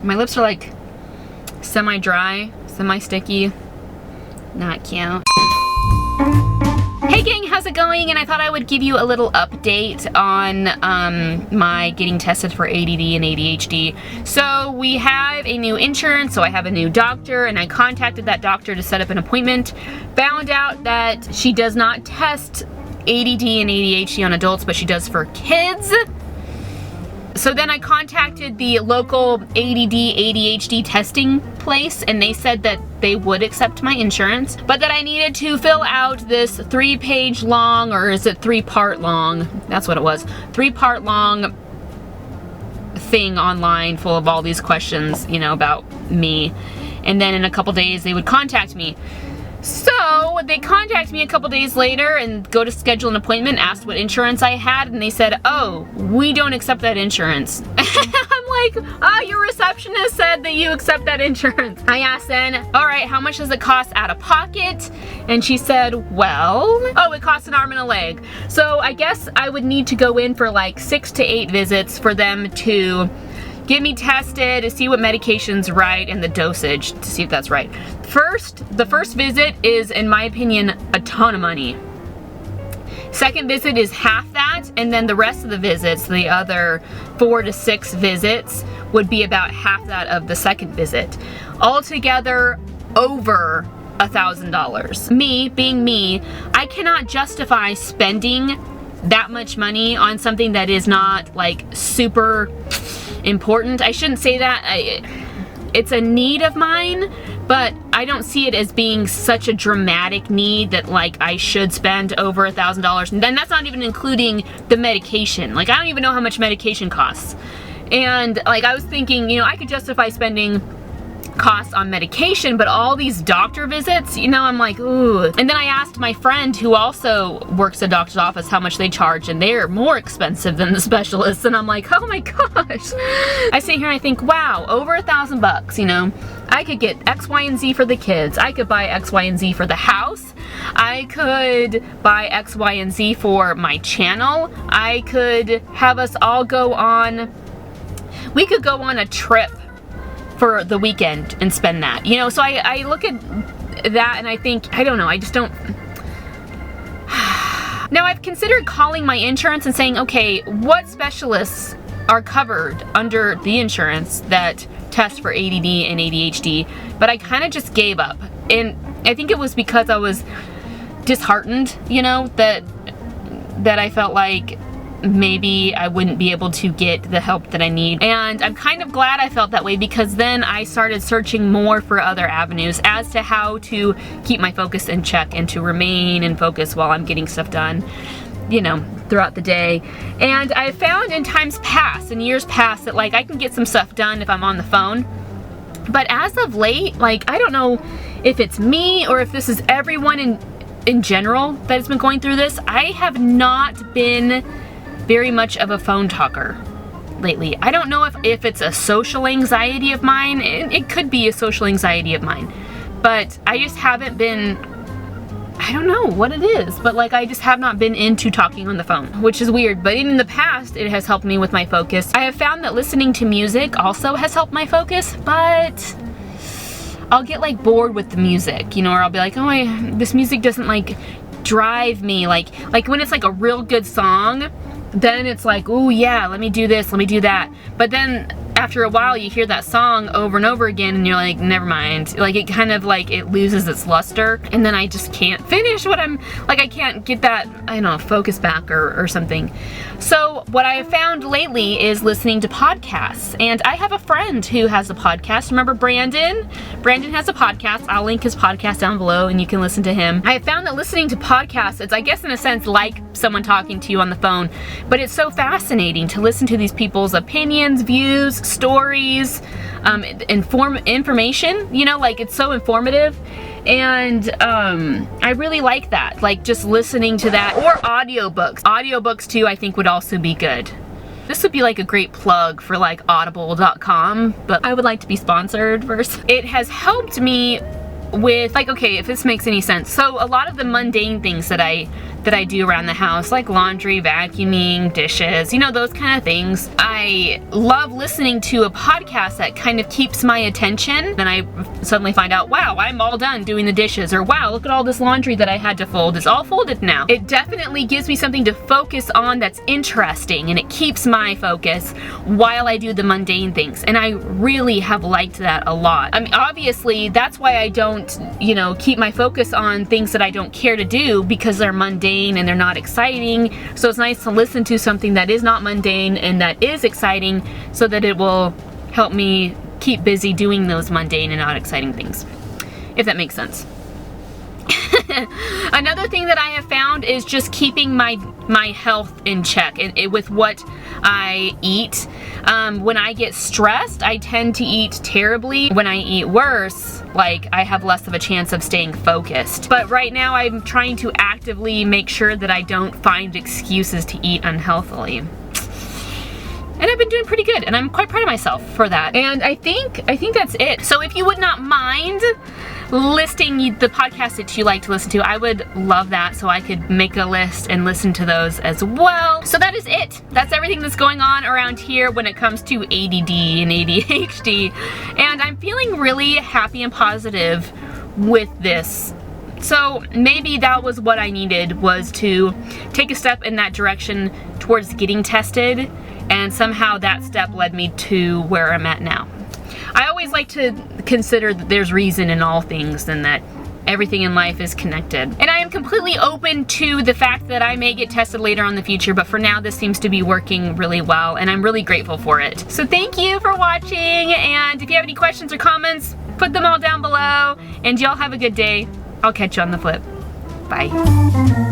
My lips are like semi-dry, semi-sticky. Not cute. Hey gang, how's it going? And I thought I would give you a little update on my getting tested for ADD and ADHD. So we have a new insurance, so I have a new doctor, and I contacted that doctor to set up an appointment. Found out that she does not test ADD and ADHD on adults, but she does for kids. So then I contacted the local ADD, ADHD testing place, and they said that they would accept my insurance, but that I needed to fill out this 3-page long, or is it 3-part long? That's what it was. 3-part long thing online full of all these questions, you know, about me. And then in a couple days they would contact me. So they contacted me a couple days later and go to schedule an appointment, asked what insurance I had, and they said, oh, we don't accept that insurance. I'm like, oh, your receptionist said that you accept that insurance. I asked then, all right, how much does it cost out of pocket? And she said, well, oh, it costs an arm and a leg. So I guess I would need to go in for like 6 to 8 visits for them to get me tested to see what medication's right and the dosage to see if that's right. The first visit is, in my opinion, a ton of money. Second visit is half that, and then the rest of the visits, the other 4 to 6 visits, would be about half that of the second visit. Altogether, over $1,000. Me, being me, I cannot justify spending that much money on something that is not like super important. I shouldn't say that. It's a need of mine, but I don't see it as being such a dramatic need that like I should spend over $1,000. And then that's not even including the medication. Like I don't even know how much medication costs. And like I was thinking, you know, I could justify spending costs on medication, but all these doctor visits, you know, I'm like, ooh. And then I asked my friend who also works at a doctor's office how much they charge, and they're more expensive than the specialists, and I'm like, oh my gosh. I sit here and I think, wow, over $1,000, you know. I could get X, Y, and Z for the kids. I could buy X, Y, and Z for the house. I could buy X, Y, and Z for my channel. I could have us all go on, we could go on a trip for the weekend and spend that, you know. So I look at that and I think, I don't know, I just don't. Now I've considered calling my insurance and saying, okay, what specialists are covered under the insurance that test for ADD and ADHD, but I kind of just gave up. And I think it was because I was disheartened, you know, that I felt like maybe I wouldn't be able to get the help that I need. And I'm kind of glad I felt that way, because then I started searching more for other avenues as to how to keep my focus in check and to remain in focus while I'm getting stuff done, you know, throughout the day. And I found in times past, in years past, that like I can get some stuff done if I'm on the phone. But as of late, like I don't know if it's me or if this is everyone in general that has been going through this. I have not been very much of a phone talker lately. I don't know if it's a social anxiety of mine. It could be a social anxiety of mine, but I just haven't been, I don't know what it is, but like I just have not been into talking on the phone, which is weird. But in the past, it has helped me with my focus. I have found that listening to music also has helped my focus, but I'll get like bored with the music, you know, or I'll be like, oh, this music doesn't like drive me. Like when it's like a real good song, then it's like, oh yeah, let me do this, let me do that. But then after a while you hear that song over and over again and you're like, never mind. Like it kind of like, it loses its luster, and then I just can't finish what I'm, like I can't get that, I don't know, focus back or something. So what I have found lately is listening to podcasts. And I have a friend who has a podcast. Remember Brandon? Brandon has a podcast. I'll link his podcast down below and you can listen to him. I have found that listening to podcasts, it's I guess in a sense like someone talking to you on the phone, but it's so fascinating to listen to these people's opinions, views, stories, information, you know, like it's so informative. And I really like that, like just listening to that, or audiobooks. Audiobooks too, I think would also be good. This would be like a great plug for like audible.com, but I would like to be sponsored first. It has helped me with like, okay, if this makes any sense. So a lot of the mundane things that that I do around the house, like laundry, vacuuming, dishes, you know, those kind of things. I love listening to a podcast that kind of keeps my attention. Then I suddenly find out, wow, I'm all done doing the dishes, or wow, look at all this laundry that I had to fold. It's all folded now. It definitely gives me something to focus on that's interesting, and it keeps my focus while I do the mundane things. And I really have liked that a lot. I mean, obviously, that's why I don't, you know, keep my focus on things that I don't care to do, because they're mundane and they're not exciting. So it's nice to listen to something that is not mundane and that is exciting, so that it will help me keep busy doing those mundane and not exciting things, if that makes sense. Another thing that I have found is just keeping my health in check with what I eat. When I get stressed, I tend to eat terribly. When I eat worse, like, I have less of a chance of staying focused. But right now I'm trying to actively make sure that I don't find excuses to eat unhealthily. And I've been doing pretty good, and I'm quite proud of myself for that. And I think that's it. So if you would not mind listing the podcasts that you like to listen to, I would love that, so I could make a list and listen to those as well. So that is it. That's everything that's going on around here when it comes to ADD and ADHD. And I'm feeling really happy and positive with this. So maybe that was what I needed, was to take a step in that direction towards getting tested, and somehow that step led me to where I'm at now. I always like to consider that there's reason in all things, and that everything in life is connected. And I am completely open to the fact that I may get tested later on in the future, but for now this seems to be working really well, and I'm really grateful for it. So thank you for watching, and if you have any questions or comments, put them all down below, and y'all have a good day. I'll catch you on the flip. Bye.